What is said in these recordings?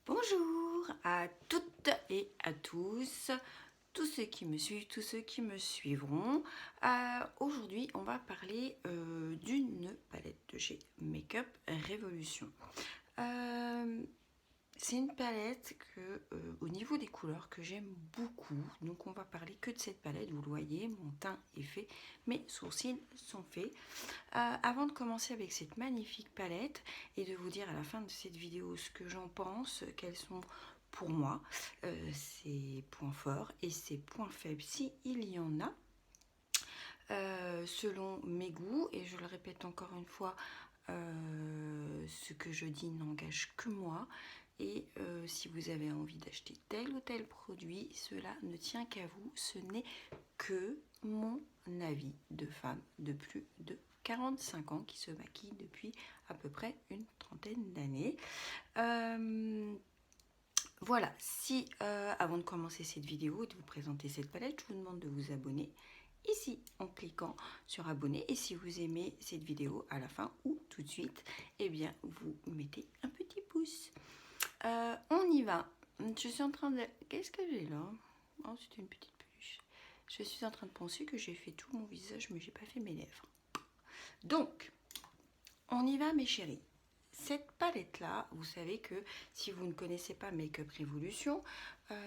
Bonjour à toutes et à tous ceux qui me suivent, tous ceux qui me suivront. Aujourd'hui, on va parler d'une palette de chez Makeup Revolution. C'est une palette au niveau des couleurs que j'aime beaucoup. Donc on va parler que de cette palette. Vous le voyez, mon teint est fait, mes sourcils sont faits. Avant de commencer avec cette magnifique palette et de vous dire à la fin de cette vidéo ce que j'en pense, quels sont pour moi ses points forts et ses points faibles s'il y en a, selon mes goûts, et je le répète encore une fois, ce que je dis n'engage que moi. Et si vous avez envie d'acheter tel ou tel produit, cela ne tient qu'à vous. Ce n'est que mon avis de femme de plus de 45 ans qui se maquille depuis à peu près une trentaine d'années. Voilà, si avant de commencer cette vidéo et de vous présenter cette palette, je vous demande de vous abonner ici en cliquant sur abonner, et si vous aimez cette vidéo à la fin ou tout de suite, eh bien vous mettez un petit pouce. On y va. Je suis en train de... Qu'est-ce que j'ai là? Oh, c'était une petite peluche. Je suis en train de penser que j'ai fait tout mon visage, mais j'ai pas fait mes lèvres. Donc, on y va mes chéris. Cette palette là, vous savez que si vous ne connaissez pas Makeup Revolution,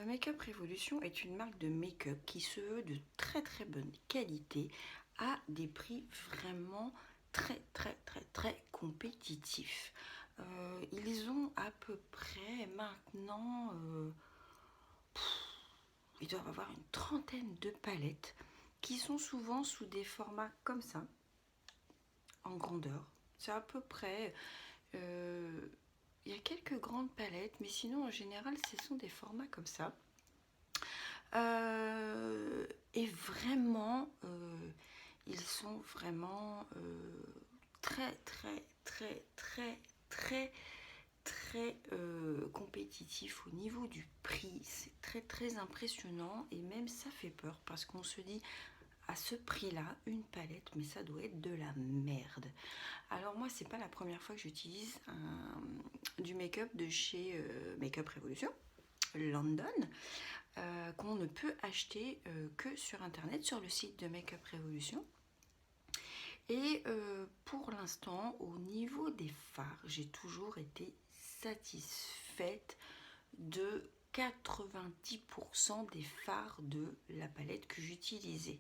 Makeup Revolution est une marque de make-up qui se veut de très très bonne qualité à des prix vraiment très compétitifs. Ils ont à peu près maintenant, ils doivent avoir une trentaine de palettes qui sont souvent sous des formats comme ça, en grandeur. C'est à peu près... il y a quelques grandes palettes, mais sinon en général ce sont des formats comme ça. Et vraiment, ils sont vraiment très compétitifs au niveau du prix. C'est très impressionnant, et même ça fait peur parce qu'on se dit à ce prix-là, une palette, mais ça doit être de la merde. Alors moi, c'est pas la première fois que j'utilise du make-up de chez Makeup Revolution London, qu'on ne peut acheter que sur internet, sur le site de Makeup Revolution. Et pour l'instant, au niveau des fards, j'ai toujours été satisfaite de 90% des fards de la palette que j'utilisais.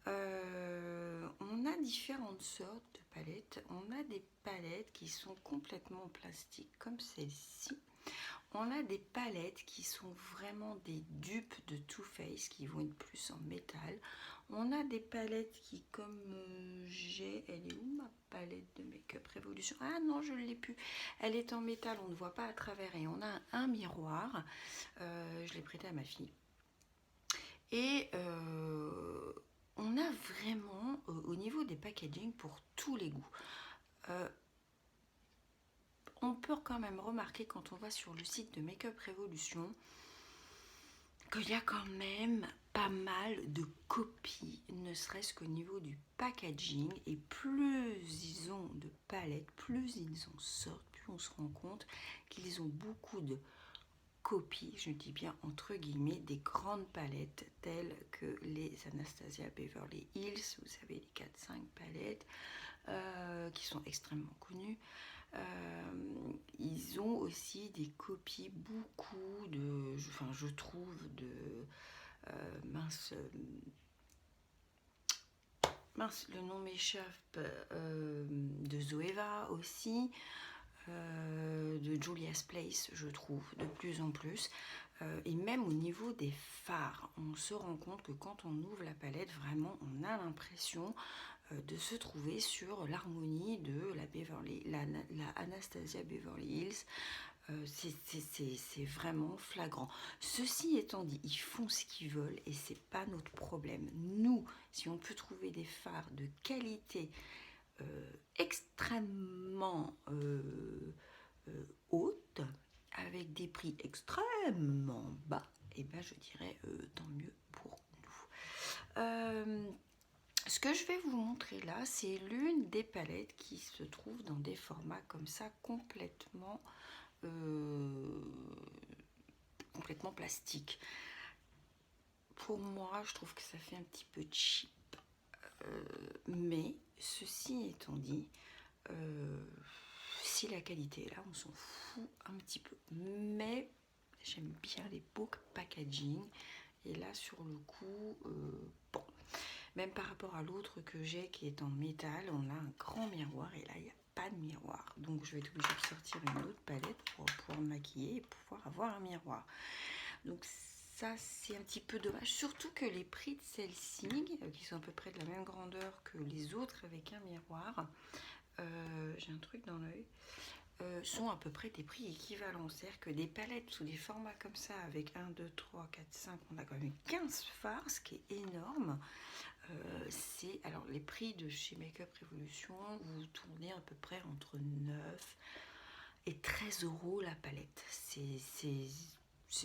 On a différentes sortes de palettes. On a des palettes qui sont complètement en plastique, comme celle-ci. On a des palettes qui sont vraiment des dupes de Too Faced, qui vont être plus en métal. On a des palettes qui, comme j'ai... Elle est où ma palette de Makeup Revolution? Ah non, je ne l'ai plus. Elle est en métal, on ne voit pas à travers. Et on a un miroir. Je l'ai prêté à ma fille. Et on a vraiment, au niveau des packaging, pour tous les goûts. On peut quand même remarquer, quand on va sur le site de Makeup Revolution, qu'il y a quand même pas mal de copies, ne serait-ce qu'au niveau du packaging. Et plus ils ont de palettes, plus ils en sortent, plus on se rend compte qu'ils ont beaucoup de copies, je dis bien entre guillemets, des grandes palettes telles que les Anastasia Beverly Hills, vous savez, les 4-5 palettes qui sont extrêmement connues. Ils ont aussi des copies, beaucoup de, je trouve, de mince, le nom m'échappe, de Zoeva aussi, de Julia's Place, je trouve, de plus en plus. Et même au niveau des fards, on se rend compte que quand on ouvre la palette, vraiment, on a l'impression de se trouver sur l'harmonie de la Anastasia Beverly Hills. C'est vraiment flagrant. Ceci étant dit, ils font ce qu'ils veulent et c'est pas notre problème. Nous, si on peut trouver des fards de qualité extrêmement haute, avec des prix extrêmement bas, et ben je dirais tant mieux pour nous. Ce que je vais vous montrer là, c'est l'une des palettes qui se trouve dans des formats comme ça, complètement complètement plastique. Pour moi, je trouve que ça fait un petit peu cheap. Mais ceci étant dit, si la qualité est là, on s'en fout un petit peu. Mais j'aime bien les beaux packaging. Et là, sur le coup, bon, même par rapport à l'autre que j'ai qui est en métal, on a un grand miroir et là, il n'y a pas de miroir. Donc, je vais être obligée de sortir une autre palette pour pouvoir maquiller et pouvoir avoir un miroir. Donc, ça, c'est un petit peu dommage. Surtout que les prix de celle-ci, qui sont à peu près de la même grandeur que les autres avec un miroir, j'ai un truc dans l'œil, sont à peu près des prix équivalents. C'est-à-dire que des palettes sous des formats comme ça, avec 1, 2, 3, 4, 5, on a quand même 15 fards, ce qui est énorme. Alors les prix de chez Make-up Revolution, vous tournez à peu près entre 9 et 13 euros la palette. C'est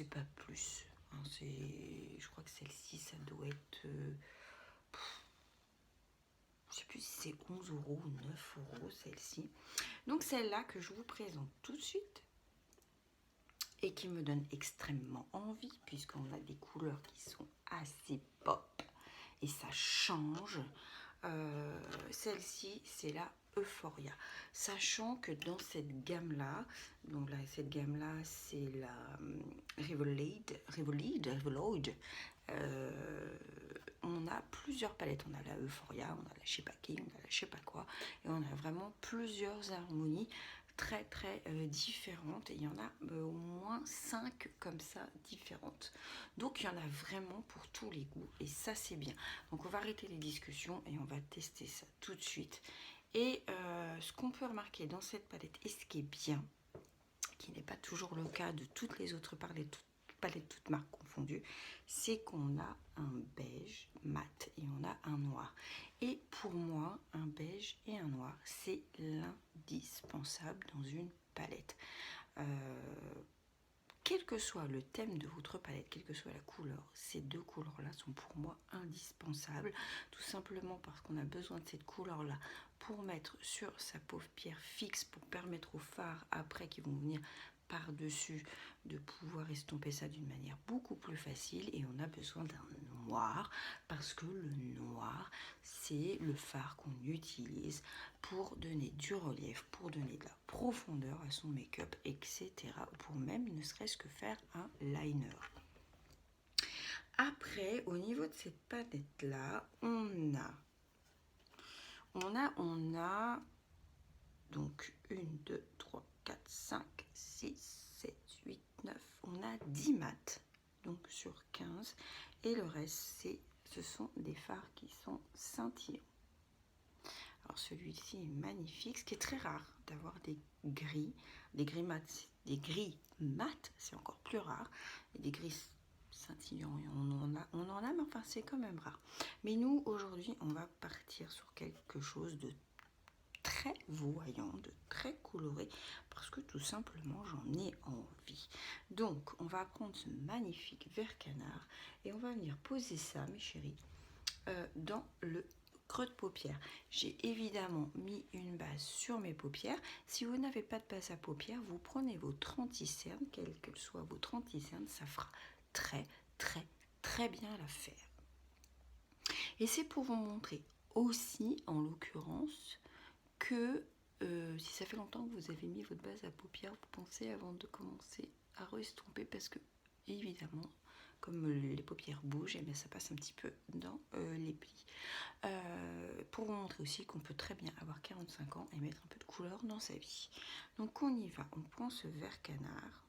pas plus. Hein, je crois que celle-ci, ça doit être... je sais plus si c'est 11 euros ou 9 euros celle-ci. Donc celle-là que je vous présente tout de suite et qui me donne extrêmement envie puisqu'on a des couleurs qui sont assez pop et ça change. Celle-ci, c'est la Euphoria. Sachant que dans cette gamme-là, donc là, cette gamme-là, c'est la Revolade. On a plusieurs palettes. On a la Euphoria, on a la je sais pas qui, on a la je sais pas quoi. Et on a vraiment plusieurs harmonies très différentes. Et il y en a au moins 5 comme ça différentes. Donc il y en a vraiment pour tous les goûts. Et ça c'est bien. Donc on va arrêter les discussions et on va tester ça tout de suite. Et ce qu'on peut remarquer dans cette palette, et ce qui est bien, qui n'est pas toujours le cas de toutes les autres palettes, toutes marques confondues, c'est qu'on a un beige mat et on a un noir. Et pour moi, un beige et un noir, c'est l'indispensable dans une palette. Quel que soit le thème de votre palette, quelle que soit la couleur, ces deux couleurs-là sont pour moi indispensables, tout simplement parce qu'on a besoin de cette couleur-là pour mettre sur sa paupière fixe, pour permettre aux fards après qui vont venir par-dessus de pouvoir estomper ça d'une manière beaucoup plus facile. Et on a besoin d'un noir parce que le noir, c'est le fard qu'on utilise pour donner du relief, pour donner de la profondeur à son make-up, etc. Ou pour même ne serait-ce que faire un liner. Après, au niveau de cette palette-là, on a donc 1, 2, 3, 4, 5, 6, 7, 8, 9. On a 10 mats, donc sur 15. Et le reste, ce sont des fards qui sont scintillants. Alors celui-ci est magnifique, ce qui est très rare d'avoir des gris mat, c'est encore plus rare, et des gris scintillants, on en a, mais enfin c'est quand même rare. Mais nous aujourd'hui on va partir sur quelque chose de très voyant, de très coloré, parce que tout simplement j'en ai envie. Donc on va prendre ce magnifique vert canard et on va venir poser ça, mes chéris, dans le creux de paupière. J'ai évidemment mis une base sur mes paupières. Si vous n'avez pas de base à paupières, vous prenez votre anti-cerne, quelle qu'elle soit votre anti-cerne, ça fera très bien l'affaire. Et c'est pour vous montrer aussi, en l'occurrence, que si ça fait longtemps que vous avez mis votre base à paupières, vous pensez avant de commencer à restomper parce que, évidemment, comme les paupières bougent, et bien ça passe un petit peu dans les plis. Pour vous montrer aussi qu'on peut très bien avoir 45 ans et mettre un peu de couleur dans sa vie. Donc on y va, on prend ce vert canard.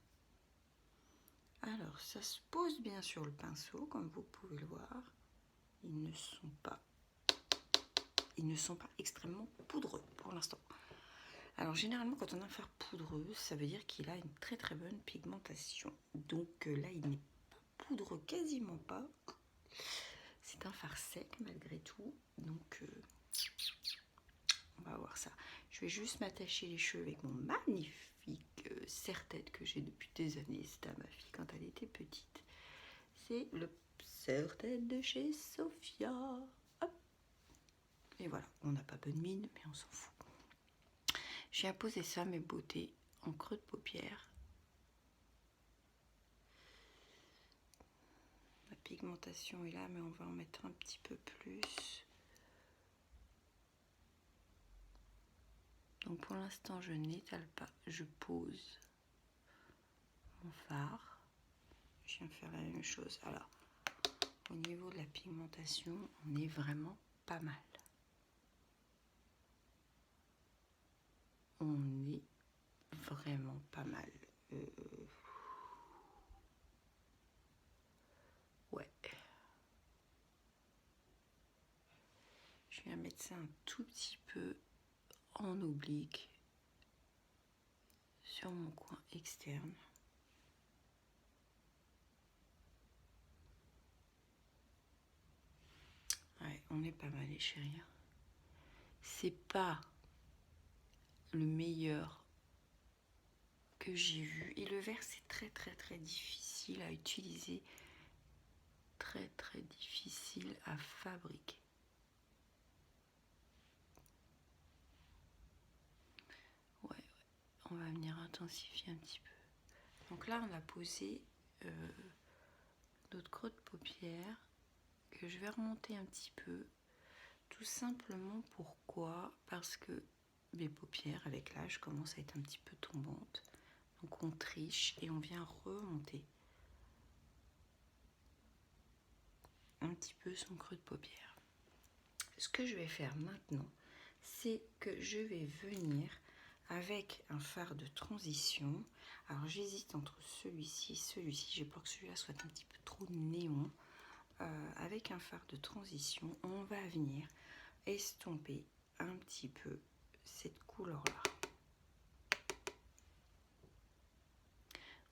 Alors ça se pose bien sur le pinceau, comme vous pouvez le voir. Ils ne sont pas extrêmement poudreux pour l'instant. Alors généralement quand on a un fard poudreux, ça veut dire qu'il a une très bonne pigmentation. Donc là il n'est pas poudreux, quasiment pas. C'est un fard sec malgré tout. Donc on va voir ça. Je vais juste m'attacher les cheveux avec mon magnifique serre-tête que j'ai depuis des années. C'était à ma fille quand elle était petite. C'est le serre-tête de chez Sophia. Hop. Et voilà, on n'a pas bonne mine, mais on s'en fout. J'ai apposé ça, mes beautés, en creux de paupière, pigmentation est là, mais on va en mettre un petit peu plus. Donc pour l'instant, je n'étale pas, je pose mon fard. Je viens faire la même chose. Alors, au niveau de la pigmentation, on est vraiment pas mal. On est vraiment pas mal. Ouais. Je viens mettre ça un tout petit peu en oblique sur mon coin externe. Ouais, on est pas mal les chéris. C'est pas le meilleur que j'ai vu. Et le vert, c'est très difficile à utiliser. Très difficile à fabriquer. Ouais, on va venir intensifier un petit peu. Donc là, on a posé notre creux de paupière que je vais remonter un petit peu. Tout simplement pourquoi? Parce que mes paupières, avec l'âge, commencent à être un petit peu tombantes. Donc on triche et on vient remonter un petit peu son creux de paupière. Ce que je vais faire maintenant, c'est que je vais venir avec un fard de transition. Alors j'hésite entre celui-ci et celui-ci. J'ai peur que celui-là soit un petit peu trop néon. Avec un fard de transition, on va venir estomper un petit peu cette couleur-là.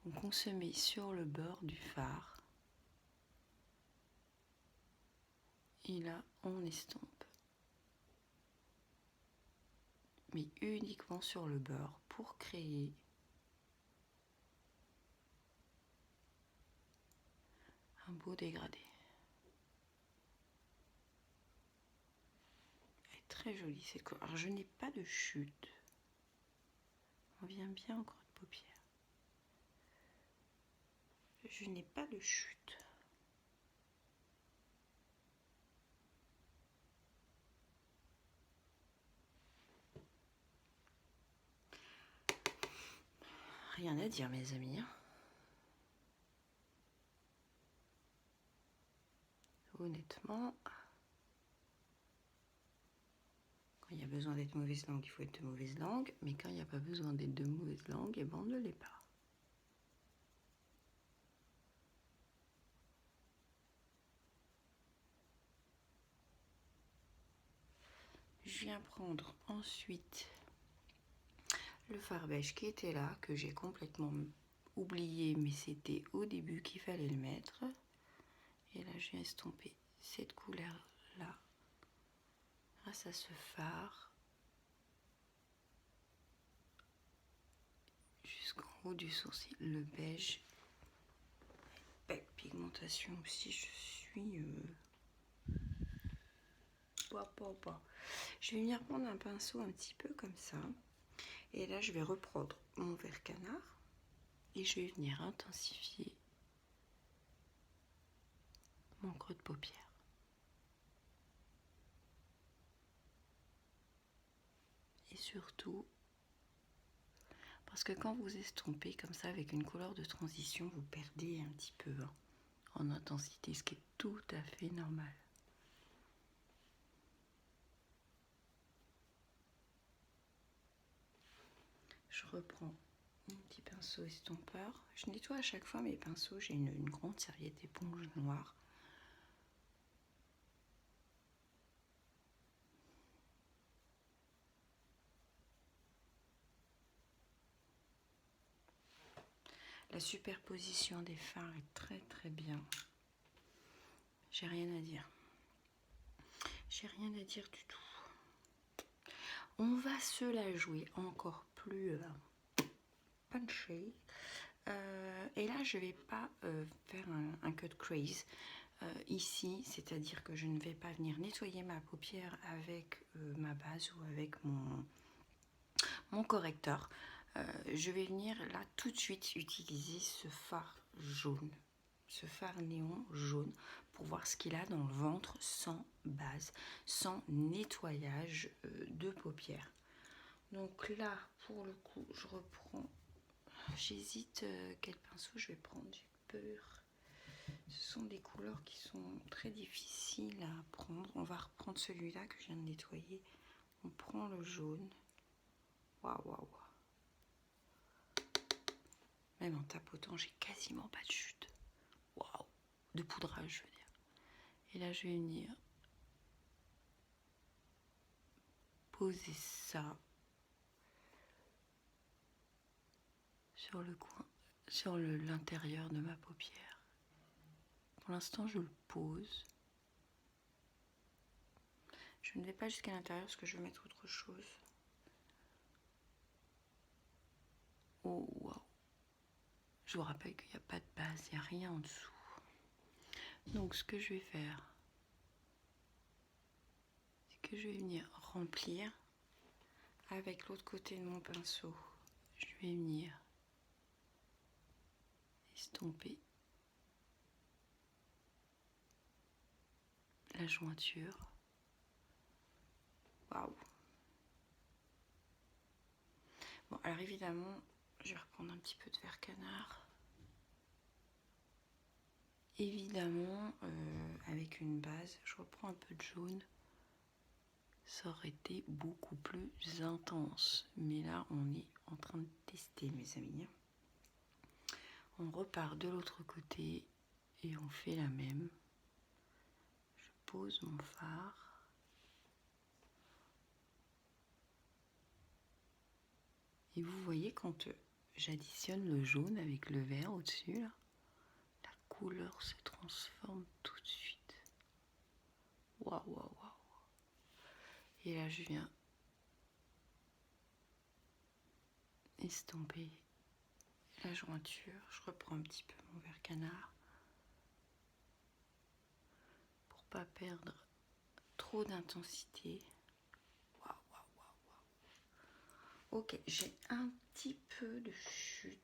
Donc on se met sur le bord du fard. Et là, on estompe. Mais uniquement sur le bord pour créer un beau dégradé. Elle est très jolie cette couleur. Alors je n'ai pas de chute. On vient bien au creux de paupière. Je n'ai pas de chute. Rien à dire mes amis. Honnêtement, quand il y a besoin d'être mauvaise langue, il faut être de mauvaise langue. Mais quand il n'y a pas besoin d'être de mauvaise langue, eh ben on ne l'est pas. Je viens prendre ensuite le fard beige qui était là, que j'ai complètement oublié, mais c'était au début qu'il fallait le mettre. Et là, je viens estomper cette couleur-là grâce à ce fard jusqu'en haut du sourcil. Le beige, belle pigmentation aussi, je suis... Je vais venir prendre un pinceau un petit peu comme ça. Et là, je vais reprendre mon vert canard et je vais venir intensifier mon creux de paupière. Et surtout, parce que quand vous estompez comme ça avec une couleur de transition, vous perdez un petit peu en intensité, ce qui est tout à fait normal. Je reprends mon petit pinceau estompeur. Je nettoie à chaque fois mes pinceaux. J'ai une grande serviette éponge noire. La superposition des fards est très bien. J'ai rien à dire. J'ai rien à dire du tout. On va se la jouer encore plus punché. Et là, je vais pas faire un cut crease ici, c'est-à-dire que je ne vais pas venir nettoyer ma paupière avec ma base ou avec mon correcteur. Je vais venir là tout de suite utiliser ce fard jaune. ce fard néon jaune pour voir ce qu'il a dans le ventre sans base, sans nettoyage de paupières. Donc là, pour le coup, je reprends. J'hésite quel pinceau je vais prendre, j'ai peur. Ce sont des couleurs qui sont très difficiles à prendre. On va reprendre celui-là que je viens de nettoyer. On prend le jaune. Waouh, waouh, waouh. Même en tapotant, j'ai quasiment pas de chute. Waouh, de poudrage, je veux dire. Et là, je vais venir poser ça sur le coin, sur l'intérieur de ma paupière. Pour l'instant, je le pose. Je ne vais pas jusqu'à l'intérieur parce que je vais mettre autre chose. Oh, waouh. Je vous rappelle qu'il n'y a pas de base, il n'y a rien en dessous. Donc, ce que je vais faire, c'est que je vais venir remplir avec l'autre côté de mon pinceau. Je vais venir estomper la jointure. Waouh. Bon, alors évidemment, je vais reprendre un petit peu de vert canard. Évidemment, avec une base, je reprends un peu de jaune. Ça aurait été beaucoup plus intense. Mais là, on est en train de tester, mes amis. On repart de l'autre côté et on fait la même. Je pose mon fard. Et vous voyez quand j'additionne le jaune avec le vert au-dessus, là, la couleur se transforme tout de suite. Waouh, waouh, waouh. Et là, je viens estomper la jointure. Je reprends un petit peu mon vert canard pour pas perdre trop d'intensité. Waouh, waouh, waouh, waouh. Ok, j'ai un petit peu de chute.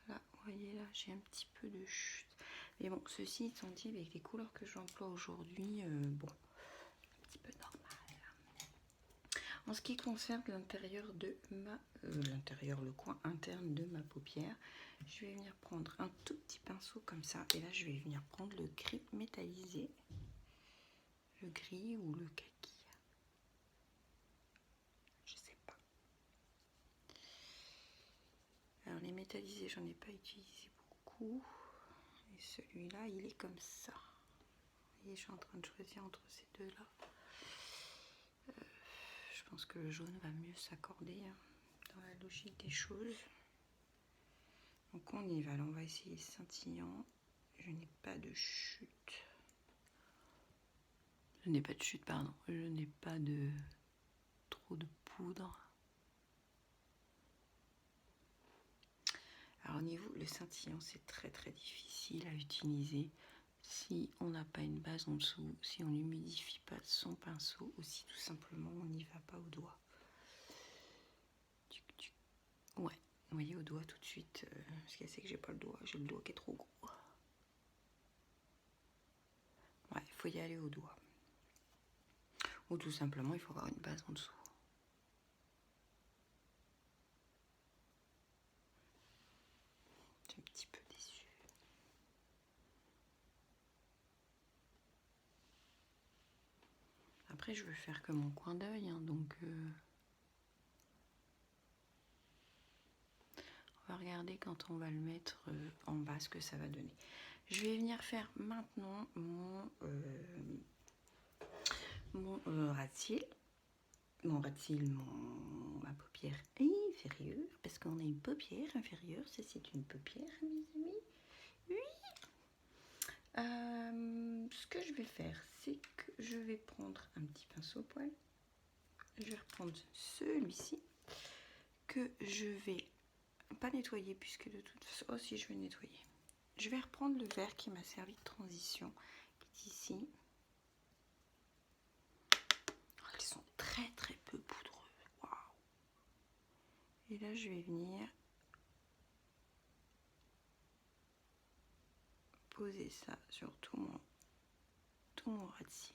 Là, vous voyez, là, j'ai un petit peu de chute. Mais bon, ceci étant dit, avec les couleurs que j'emploie aujourd'hui, bon, un petit peu normal. En ce qui concerne l'intérieur de ma... le coin interne de ma paupière, je vais venir prendre un tout petit pinceau comme ça. Et là, je vais venir prendre le gris métallisé. Le gris ou le kaki. Je sais pas. Alors, les métallisés, j'en ai pas utilisé beaucoup. Et celui-là, il est comme ça. Vous voyez, je suis en train de choisir entre ces deux-là. Je pense que le jaune va mieux s'accorder dans la logique des choses. Donc on y va, là on va essayer scintillant. Je n'ai pas de chute. Je n'ai pas de chute, pardon. Je n'ai pas de trop de poudre. Alors au niveau, le scintillant, c'est très très difficile à utiliser si on n'a pas une base en dessous, si on n'humidifie pas son pinceau, ou si tout simplement on n'y va pas au doigt. Ouais, vous voyez au doigt tout de suite, parce qu'elle sait que j'ai pas le doigt, j'ai le doigt qui est trop gros. Ouais, il faut y aller au doigt. Ou tout simplement, il faut avoir une base en dessous. Je suis un petit peu déçue. Après, je veux faire que mon coin d'œil, hein, donc... on va regarder quand on va le mettre en bas ce que ça va donner. Je vais venir faire maintenant mon ras de cils. Mon ras de cils, ma paupière inférieure, parce qu'on a une paupière inférieure, ça c'est une paupière, mes amis. Oui. Ce que je vais faire, c'est que je vais prendre un petit pinceau poil. Je vais reprendre celui-ci que je vais pas nettoyer puisque de toute façon, oh si je vais nettoyer. Je vais reprendre le vert qui m'a servi de transition, qui est ici. Elles sont très très peu poudreuses. Waouh. Et là, je vais venir poser ça sur tout mon ras de cils.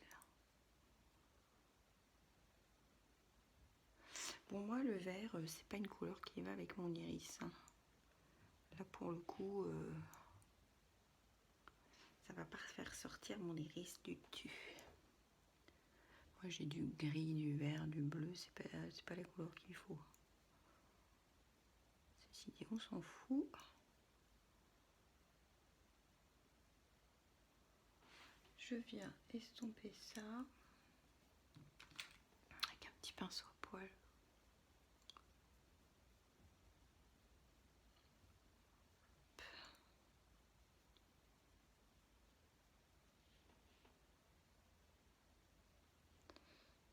Bon, moi le vert, c'est pas une couleur qui va avec mon iris, hein. Là pour le coup, ça va pas faire sortir mon iris du dessus. Moi j'ai du gris, du vert, du bleu, c'est pas la couleur qu'il faut. Ceci dit, on s'en fout. Je viens estomper ça avec un petit pinceau à poil.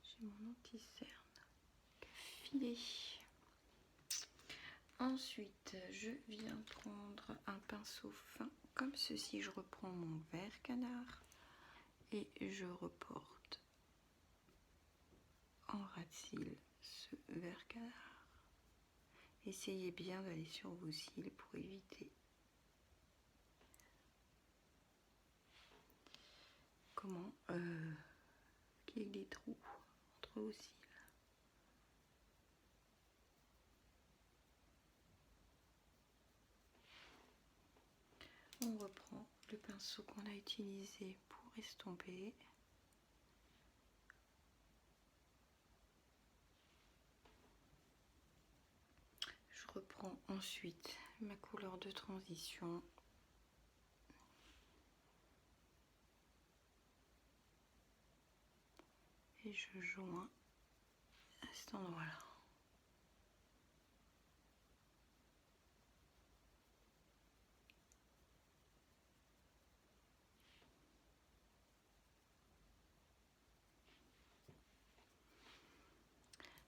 J'ai mon anti-cerne filé. Ensuite, je viens prendre un pinceau fin comme ceci. Je reprends mon vert canard et je reporte en ras de cils ce vert canard. Essayez bien d'aller sur vos cils pour éviter qu'il y ait des trous entre vos cils. On reprend le pinceau qu'on a utilisé pour estomper. Je reprends ensuite ma couleur de transition. Et je joins à cet endroit-là.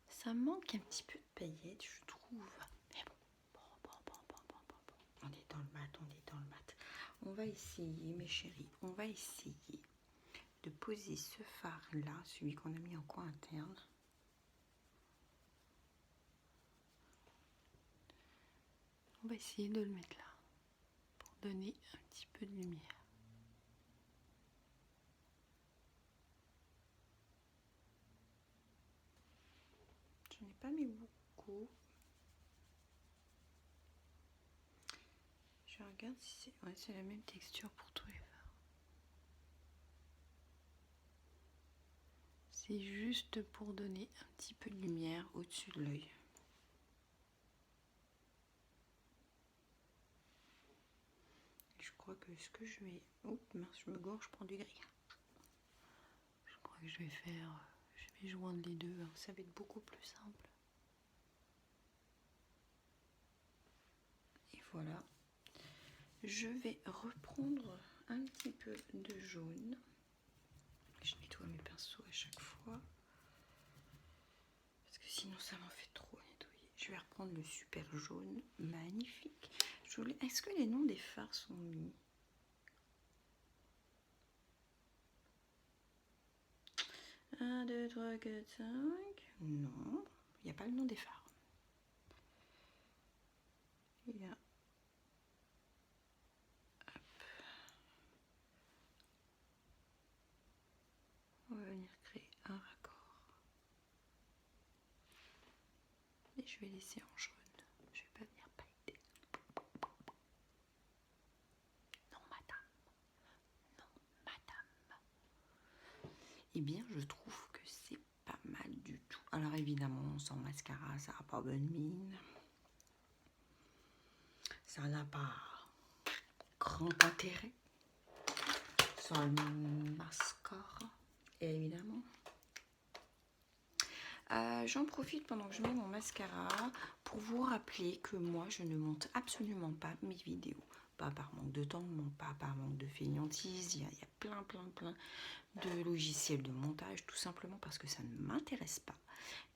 Ça manque un petit peu de paillettes, je trouve. Mais bon. On est dans le mat, on est dans le mat. On va essayer, mes chéris, on va essayer de poser ce fard-là, celui qu'on a mis en coin interne. On va essayer de le mettre là, pour donner un petit peu de lumière. Je n'ai pas mis beaucoup. Je regarde si c'est la même texture pour tous les fards. C'est juste pour donner un petit peu de lumière au-dessus de l'œil. Je crois que ce que je vais... Oups, mince, je me gorge, je prends du gris. Je crois que je vais faire... Je vais joindre les deux, hein. Ça va être beaucoup plus simple. Et voilà. Je vais reprendre un petit peu de jaune. Je nettoie mes pinceaux à chaque fois. Parce que sinon ça m'en fait trop nettoyer. Je vais reprendre le super jaune. Magnifique. Est-ce que les noms des fards sont mis? Un, 2, 3, 4, 5. Non, il n'y a pas le nom des fards. Il y a... Hop. On va venir créer un raccord. Et je vais laisser en jaune. Je vais pas venir pailleter. Non, madame. Non, madame. Eh bien, je trouve que c'est pas mal du tout. Alors évidemment, sans mascara, ça n'a pas bonne mine. Ça n'a pas grand intérêt. Sans le mascara, évidemment. J'en profite pendant que je mets mon mascara pour vous rappeler que moi, je ne monte absolument pas mes vidéos. Pas par manque de temps, pas par manque de fainéantise. Il y a plein de logiciels de montage, tout simplement parce que ça ne m'intéresse pas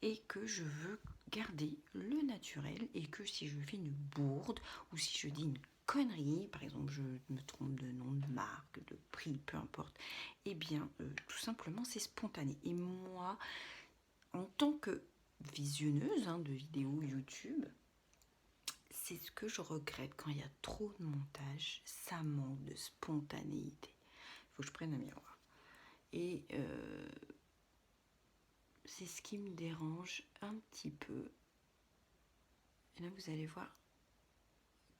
et que je veux garder le naturel, et que si je fais une bourde ou si je dis une connerie, par exemple je me trompe de nom de marque, de prix, peu importe, et bien tout simplement c'est spontané. Et moi, en tant que visionneuse de vidéos YouTube, c'est ce que je regrette quand il y a trop de montage, ça manque de spontanéité. Il faut que je prenne un miroir. Et c'est ce qui me dérange un petit peu. Et là, vous allez voir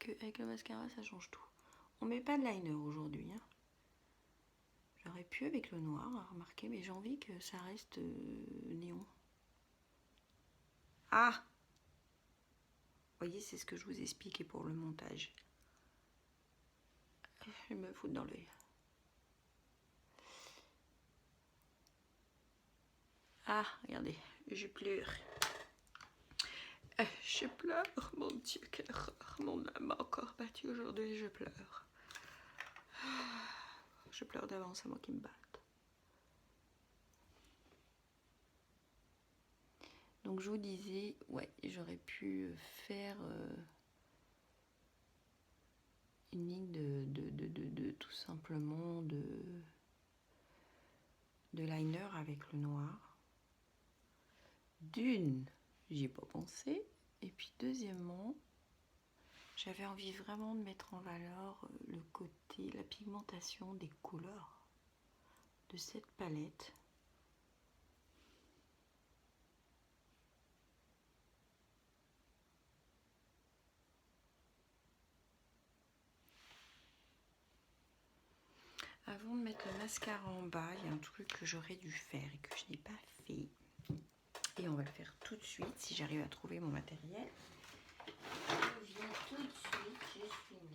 qu'avec le mascara, ça change tout. On met pas de liner aujourd'hui. Hein. J'aurais pu avec le noir, remarquer, mais j'ai envie que ça reste néon. Ah! Vous voyez, c'est ce que je vous expliquais pour le montage. Je vais me foutre dans l'œil. Ah, regardez, je pleure. Je pleure, mon Dieu, quelle horreur. Mon âme m'a encore battue aujourd'hui, je pleure. Je pleure d'avance, c'est moi qui me batte. Donc je vous disais, ouais, j'aurais pu faire une ligne de tout simplement de liner avec le noir. D'une, j'y ai pas pensé. Et puis deuxièmement, j'avais envie vraiment de mettre en valeur le côté, la pigmentation des couleurs de cette palette. Avant de mettre le mascara en bas, il y a un truc que j'aurais dû faire et que je n'ai pas fait. Et on va le faire tout de suite si j'arrive à trouver mon matériel. Je viens tout de suite, je suis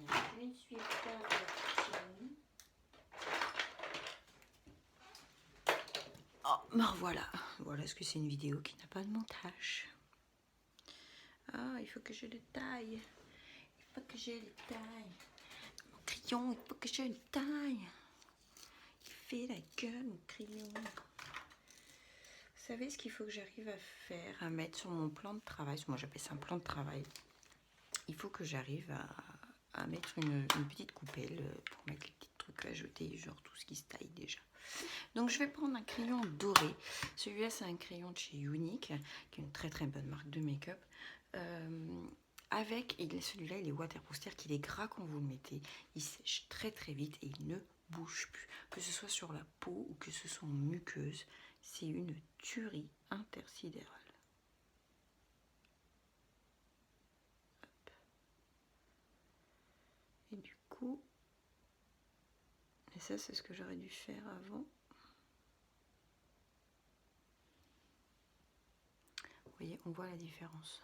là. Je ne suis pas partie. Oh, ben voilà. Voilà ce que c'est une vidéo qui n'a pas de montage. Ah, il faut que je le taille. Il faut que je le taille. Mon crayon, il faut que je le taille. Il fait la gueule, mon crayon. Vous savez ce qu'il faut que j'arrive à faire, à mettre sur mon plan de travail. Moi, j'appelle ça un plan de travail. Il faut que j'arrive à mettre une petite coupelle pour mettre les petits trucs à jeter, genre tout ce qui se taille déjà. Donc, je vais prendre un crayon doré. Celui-là, c'est un crayon de chez Unique, qui est une très très bonne marque de make-up. Et celui-là, il est waterproof, c'est-à-dire qu'il est gras quand vous le mettez. Il sèche très très vite et il ne bouge plus. Que ce soit sur la peau ou que ce soit en muqueuse, c'est une tuerie intersidérale. Hop. Et du coup, et ça c'est ce que j'aurais dû faire avant. Vous voyez, on voit la différence.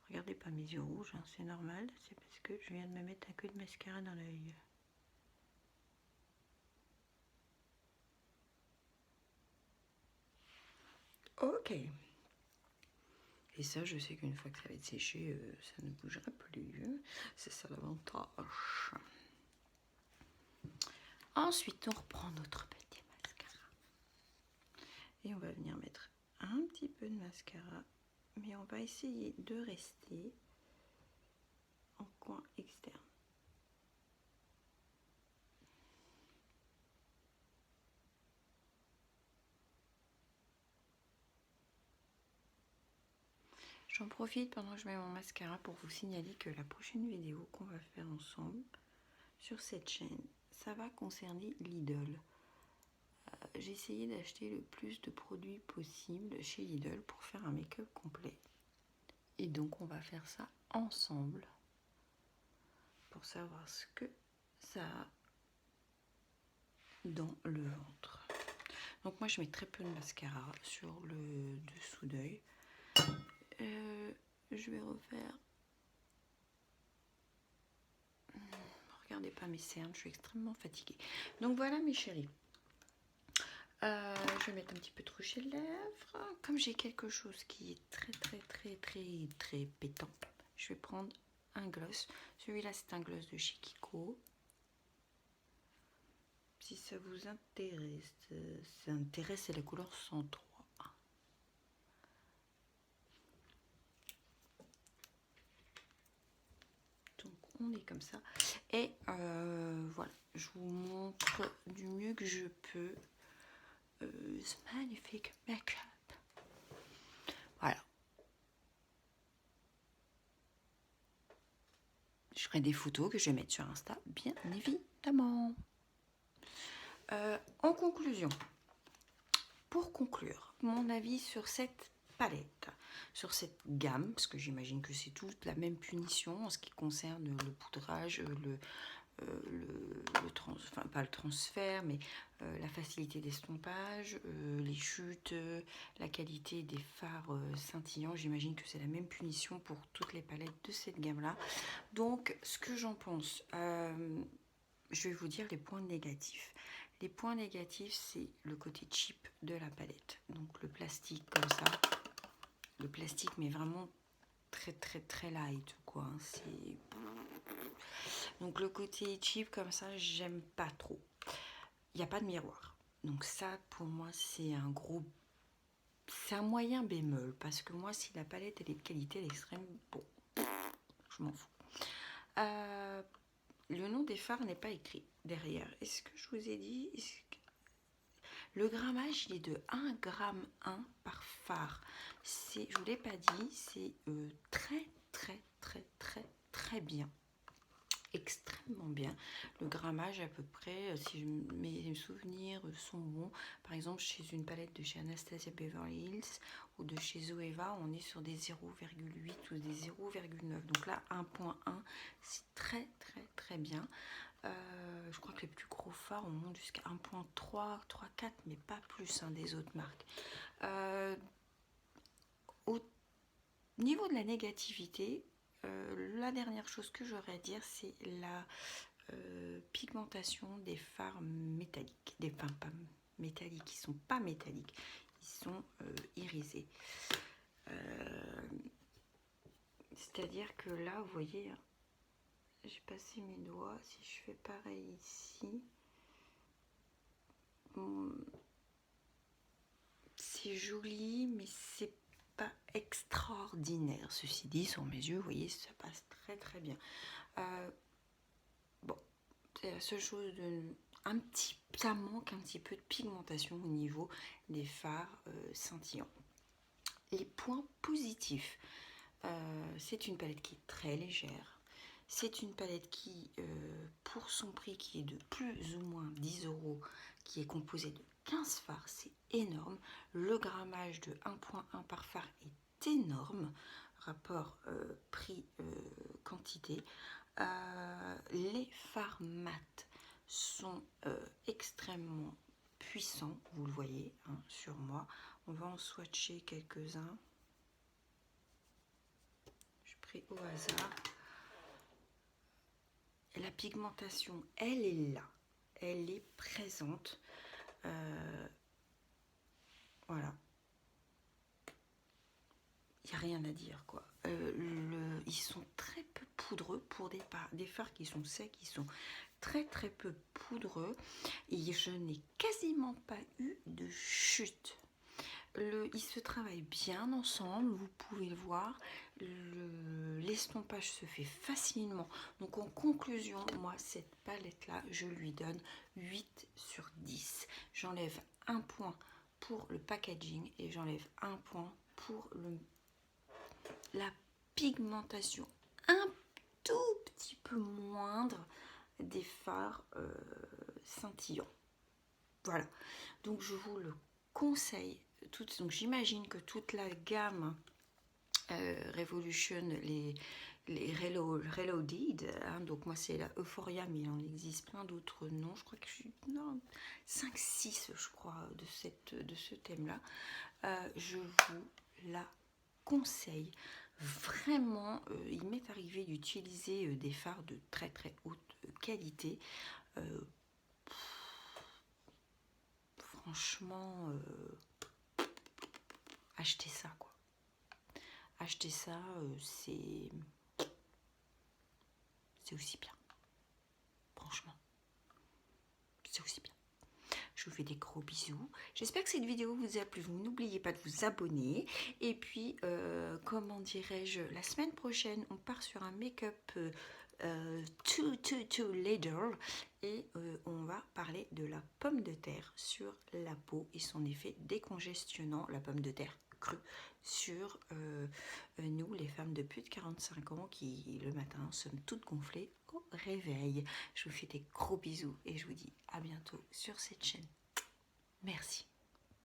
Regardez pas mes yeux rouges, hein, c'est normal, c'est parce que je viens de me mettre un coup de mascara dans l'œil. Ok. Et ça, je sais qu'une fois que ça va être séché, ça ne bougera plus. C'est ça l'avantage. Ensuite, on reprend notre petit mascara. Et on va venir mettre un petit peu de mascara. Mais on va essayer de rester en coin externe. J'en profite pendant que je mets mon mascara pour vous signaler que la prochaine vidéo qu'on va faire ensemble sur cette chaîne, ça va concerner Lidl. J'ai essayé d'acheter le plus de produits possible chez Lidl pour faire un make-up complet. Et donc on va faire ça ensemble pour savoir ce que ça a dans le ventre. Donc moi je mets très peu de mascara sur le dessous d'œil. Je vais refaire. Regardez pas mes cernes, je suis extrêmement fatiguée. Donc voilà mes chéris. Je vais mettre un petit peu de rouge à lèvres. Comme j'ai quelque chose qui est très pétant, je vais prendre un gloss. Celui-là c'est un gloss de chez Kiko. Si ça vous intéresse, c'est la couleur 103. Donc on est comme ça. Et voilà, je vous montre du mieux que je peux ce magnifique make-up. Voilà. Je ferai des photos que je vais mettre sur Insta, bien évidemment. En conclusion, pour conclure, mon avis sur cette palette, sur cette gamme, parce que j'imagine que c'est toute la même punition en ce qui concerne le poudrage, enfin pas le transfert, mais la facilité d'estompage, les chutes, la qualité des fards scintillants. J'imagine que c'est la même punition pour toutes les palettes de cette gamme-là. Donc, ce que j'en pense, je vais vous dire les points négatifs. Les points négatifs, c'est le côté cheap de la palette. Donc le plastique comme ça, le plastique mais vraiment très light quoi. Donc le côté cheap comme ça, j'aime pas trop. Il n'y a pas de miroir. Donc ça pour moi c'est un moyen bémol parce que moi si la palette elle est de qualité, elle est extrême, bon, je m'en fous. Le nom des fards n'est pas écrit derrière. Est-ce que je vous ai dit le grammage il est de 1 g 1 par phare. Je ne vous l'ai pas dit, c'est très bien. Extrêmement bien. Le grammage à peu près, si mes souvenirs sont bons, par exemple chez une palette de chez Anastasia Beverly Hills ou de chez Zoeva, on est sur des 0,8 ou des 0,9. Donc là 1.1, c'est très bien. Je crois que les plus gros fards on monte jusqu'à 1.3, 3,4 mais pas plus des autres marques. Au niveau de la négativité, la dernière chose que j'aurais à dire, c'est la pigmentation des fards métalliques. Des fards pas métalliques, ils sont pas métalliques, ils sont irisés. C'est-à-dire que là, vous voyez, j'ai passé mes doigts, si je fais pareil ici, c'est joli, mais c'est pas extraordinaire. Ceci dit, sur mes yeux, vous voyez, ça passe très bien. Bon, c'est la seule chose ça manque un petit peu de pigmentation au niveau des fards scintillants. Les points positifs, c'est une palette qui est très légère. C'est une palette qui, pour son prix qui est de plus ou moins 10 €, qui est composée de 15 fards, c'est énorme. Le grammage de 1.1 par phare est énorme, rapport prix-quantité. Les fards mat sont extrêmement puissants, vous le voyez sur moi. On va en swatcher quelques-uns. Je pris au hasard. La pigmentation, elle est là, elle est présente. Voilà. Il n'y a rien à dire quoi. Ils sont très peu poudreux pour des fards qui sont secs, ils sont très peu poudreux et je n'ai quasiment pas eu de chute. Ils se travaillent bien ensemble, vous pouvez le voir, l'estompage se fait facilement. Donc en conclusion, moi cette palette là, je lui donne 8 sur 10. J'enlève un point pour le packaging et j'enlève un point pour la pigmentation un tout petit peu moindre des fards scintillants. Voilà, donc je vous le conseille. Donc j'imagine que toute la gamme Revolution, les Reloaded, donc moi c'est la Euphoria, mais il en existe plein d'autres noms. Je crois que je suis 5-6 je crois de ce thème là. Je vous la conseille vraiment. Il m'est arrivé d'utiliser des fards de très haute qualité. Franchement, achetez ça quoi. Achetez ça, c'est aussi bien. Franchement, c'est aussi bien. Je vous fais des gros bisous. J'espère que cette vidéo vous a plu. Vous n'oubliez pas de vous abonner. Et puis, comment dirais-je, la semaine prochaine, on part sur un make-up too little. Et on va parler de la pomme de terre sur la peau et son effet décongestionnant. La pomme de terre cru sur nous, les femmes de plus de 45 ans qui, le matin, sommes toutes gonflées au réveil. Je vous fais des gros bisous et je vous dis à bientôt sur cette chaîne. Merci.